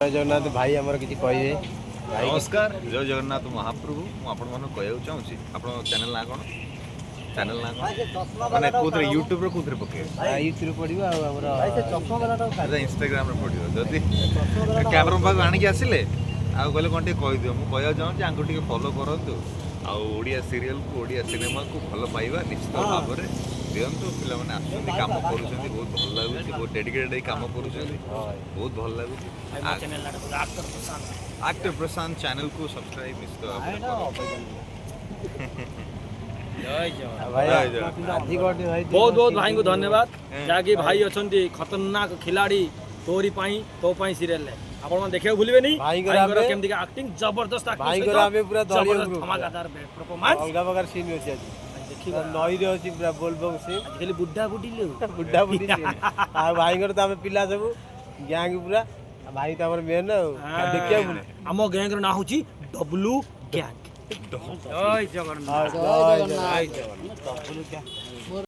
जगन्नाथ भाई आमर किसी कहे नमस्कार जय जगन्नाथ महाप्रभु मुझे कहूँ चाहूँगी आप चैनल ना कौन चैनल ना माने कोथरे यूट्यूब रो कोथरे पके यूट्यूब पड़िबा हमर इंस्टाग्राम रे पड़िबो जदी कैमरा पाक आनी के आसिले आ कहले कोन कह दियो मु कहया चाहूँ आंको टिके फॉलो करंतु आ ओडिया सीरियल को ओडिया सिनेमा को भल पाइबा निश्चित भाव में दिंतु पिला माने आसुंती काम करूछंती बहुत भल लागुची बहुत डेडिकेटेड काम करूछंती बहुत भल लागुची एक्टर प्रशांत चैनल को सब्सक्राइब निश्चित बहुत बहुत भाई को धन्यवाद जहाँकि भाई अच्छा खतरनाक खिलाड़ी तोरी तो सीरियल आपण देखिए भूलिए नहीं भाई केमती एक्टिंग जबरदस्त भाई आमे पूरा दलियो धमाकेदार परफॉर्मेंस अलगा प्रकार सीन होची आज देखिबा नई रे होची पूरा बोलबो से खाली बुड्ढा बुड्ढी ले बुड्ढा बुड्ढी आ भाई तो आमे पिला सब गैंग पूरा भाई तो हमर मेन देखिया हम गैंग रो ना होची डब्लू गैंग जय जगन्नाथ जय जगन्नाथ